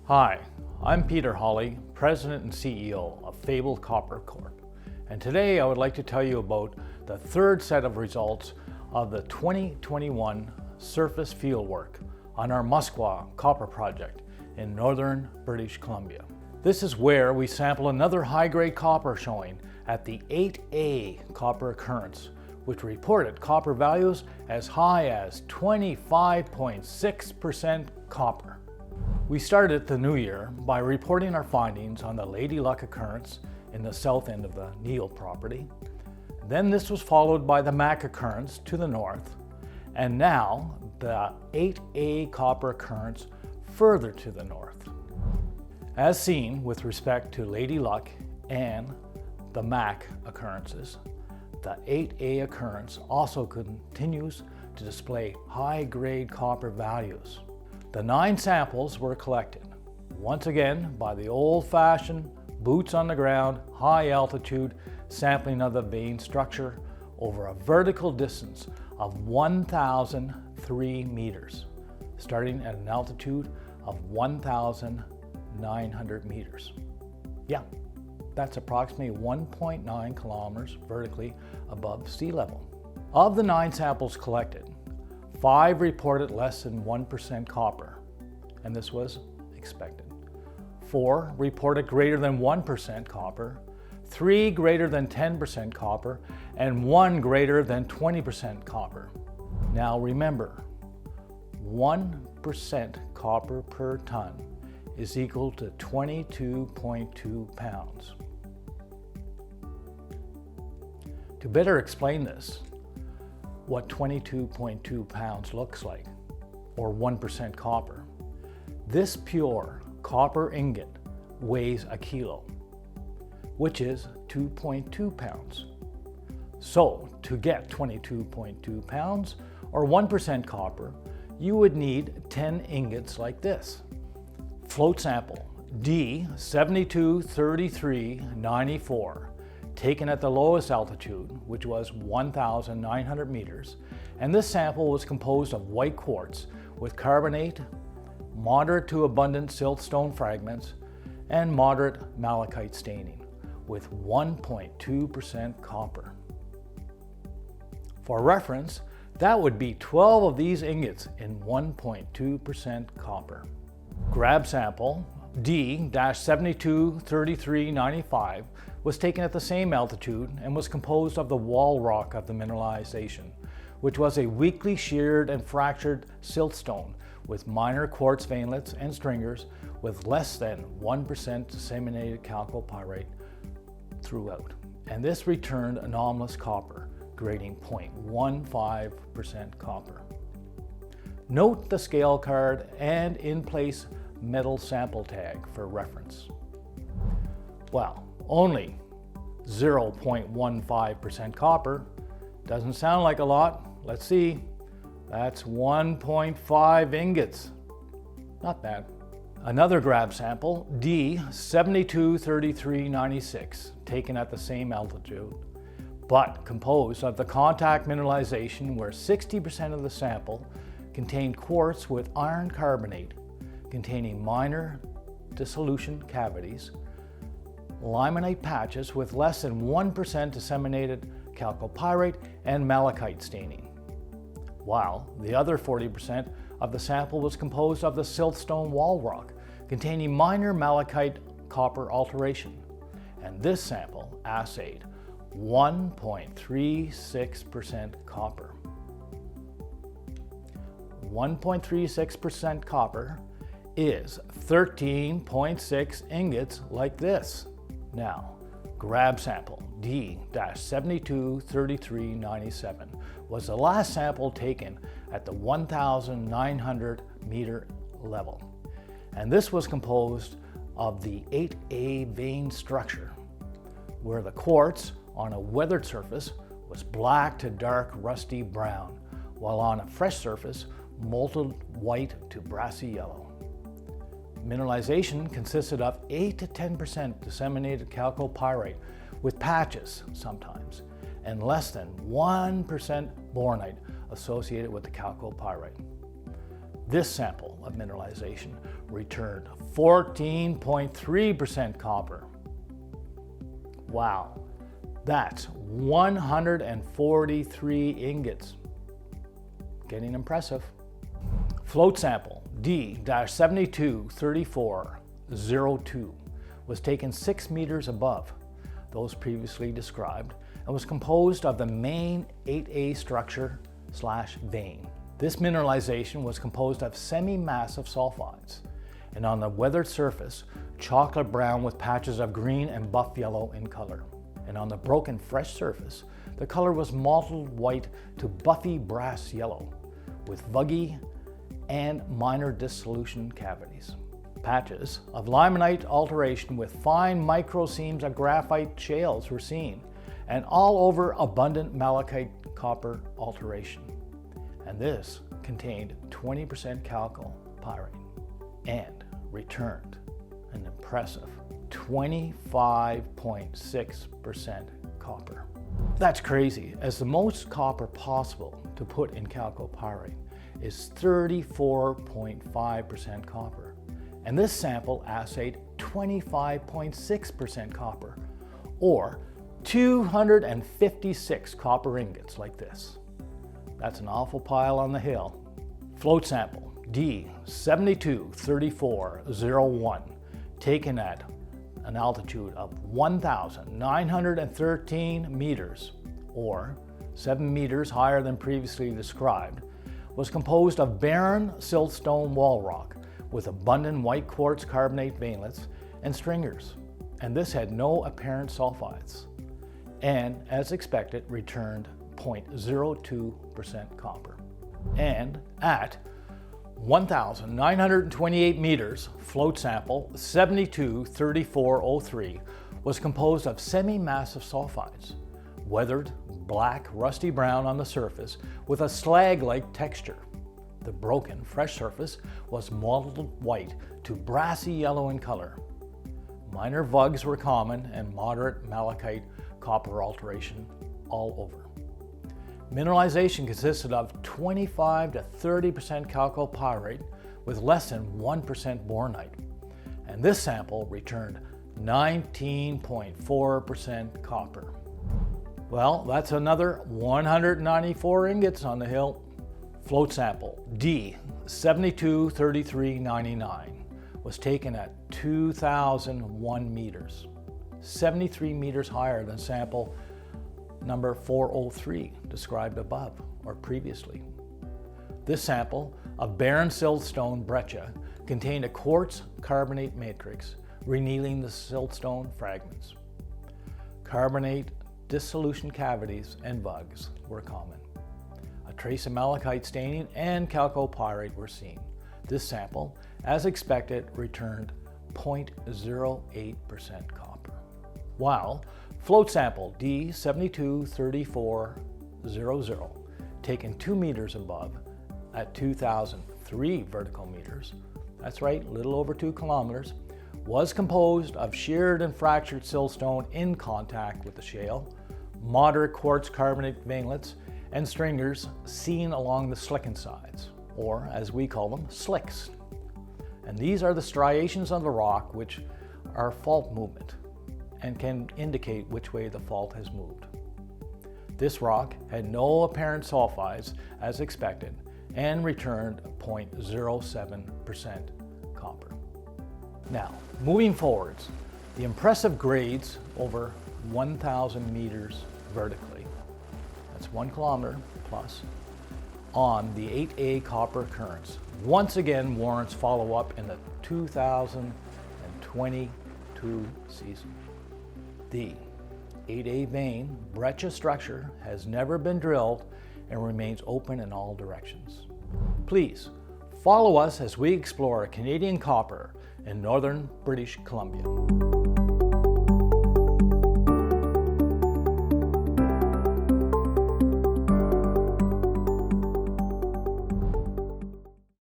Hi, I'm Peter Hawley, President and CEO of Fabled Copper Corp. And today I would like to tell you about the third set of results of the 2021 surface fieldwork on our Muskwa Copper Project in Northern British Columbia. This is where we sample another high-grade copper showing at the 8A copper occurrence, which reported copper values as high as 25.6% copper. We started the new year by reporting our findings on the Lady Luck occurrence in the south end of the Neil property. Then this was followed by the Mac occurrence to the north, and now the 8A copper occurrence further to the north. As seen with respect to Lady Luck and the Mac occurrences, the 8A occurrence also continues to display high-grade copper values. The 9 samples were collected, once again by the old-fashioned, boots-on-the-ground, high-altitude sampling of the vein structure over a vertical distance of 1,003 meters, starting at an altitude of 1,900 meters. Yeah, that's approximately 1.9 kilometers vertically above sea level. Of the 9 samples collected, 5 reported less than 1% copper, and this was expected. 4 reported greater than 1% copper, 3 greater than 10% copper, and 1 greater than 20% copper. Now remember, 1% copper per ton is equal to 22.2 pounds. To better explain this, what 22.2 pounds looks like, or 1% copper, this pure copper ingot weighs a kilo, which is 2.2 pounds. So to get 22.2 pounds, or 1% copper, you would need 10 ingots like this. Float sample D723394, taken at the lowest altitude, which was 1,900 meters, and this sample was composed of white quartz with carbonate, moderate to abundant siltstone fragments, and moderate malachite staining with 1.2% copper. For reference, that would be 12 of these ingots in 1.2% copper. Grab sample D-723395 was taken at the same altitude and was composed of the wall rock of the mineralization, which was a weakly sheared and fractured siltstone with minor quartz veinlets and stringers with less than 1% disseminated chalcopyrite throughout. And this returned anomalous copper, grading 0.15% copper. Note the scale card and in-place metal sample tag for reference. Well, only 0.15% copper doesn't sound like a lot. Let's see. That's 1.5 ingots. Not bad. Another grab sample, D723396, taken at the same altitude, but composed of the contact mineralization where 60% of the sample contained quartz with iron carbonate containing minor dissolution cavities, limonite patches with less than 1% disseminated chalcopyrite and malachite staining, while the other 40% of the sample was composed of the siltstone wall rock containing minor malachite copper alteration, and this sample assayed 1.36% copper. 1.36% copper is 13.6 ingots like this. Now, grab sample D-723397 was the last sample taken at the 1,900 meter level, and this was composed of the 8A vein structure, where the quartz on a weathered surface was black to dark rusty brown, while on a fresh surface molten white to brassy yellow. Mineralization consisted of 8 to 10% disseminated chalcopyrite with patches sometimes, and less than 1% bornite associated with the chalcopyrite. This sample of mineralization returned 14.3% copper. Wow, that's 143 ingots. Getting impressive. Float sample D-723402 was taken 6 meters above those previously described and was composed of the main 8A structure / vein. This mineralization was composed of semi-massive sulfides, and on the weathered surface, chocolate brown with patches of green and buff yellow in color. And on the broken fresh surface, the color was mottled white to buffy brass yellow, with vuggy and minor dissolution cavities. Patches of limonite alteration with fine micro seams of graphite shales were seen, and all over abundant malachite copper alteration. And this contained 20% chalcopyrite and returned an impressive 25.6% copper. That's crazy, as the most copper possible to put in chalcopyrite is 34.5% copper. And this sample assayed 25.6% copper, or 256 copper ingots like this. That's an awful pile on the hill. Float sample D-723401, taken at an altitude of 1,913 meters, or 7 meters higher than previously described, was composed of barren siltstone wall rock with abundant white quartz carbonate veinlets and stringers, and this had no apparent sulfides, and as expected returned 0.02% copper. And at 1,928 meters, float sample 723403 was composed of semi-massive sulfides, weathered black rusty brown on the surface with a slag-like texture. The broken fresh surface was mottled white to brassy yellow in color. Minor vugs were common and moderate malachite copper alteration all over. Mineralization consisted of 25 to 30% chalcopyrite with less than 1% bornite, and this sample returned 19.4% copper. Well, that's another 194 ingots on the hill. Float sample D-723399 was taken at 2,001 meters, 73 meters higher than sample number 403 described above or previously. This sample of barren siltstone breccia contained a quartz carbonate matrix renealing the siltstone fragments. Carbonate dissolution cavities and vugs were common. A trace of malachite staining and chalcopyrite were seen. This sample, as expected, returned 0.08% copper. While float sample D-723400, taken 2 meters above at 2,003 vertical meters, that's right, little over 2 kilometers, was composed of sheared and fractured siltstone in contact with the shale, moderate quartz carbonate veinlets, and stringers seen along the slicken sides, or as we call them, slicks. And these are the striations on the rock which are fault movement and can indicate which way the fault has moved. This rock had no apparent sulfides as expected and returned 0.07% copper. Now, moving forwards, the impressive grades over 1,000 meters vertically, that's 1 kilometer plus, on the 8A copper occurrence once again warrants follow-up in the 2022 season. The 8A vein breccia structure has never been drilled and remains open in all directions. Please follow us as we explore Canadian copper in Northern British Columbia.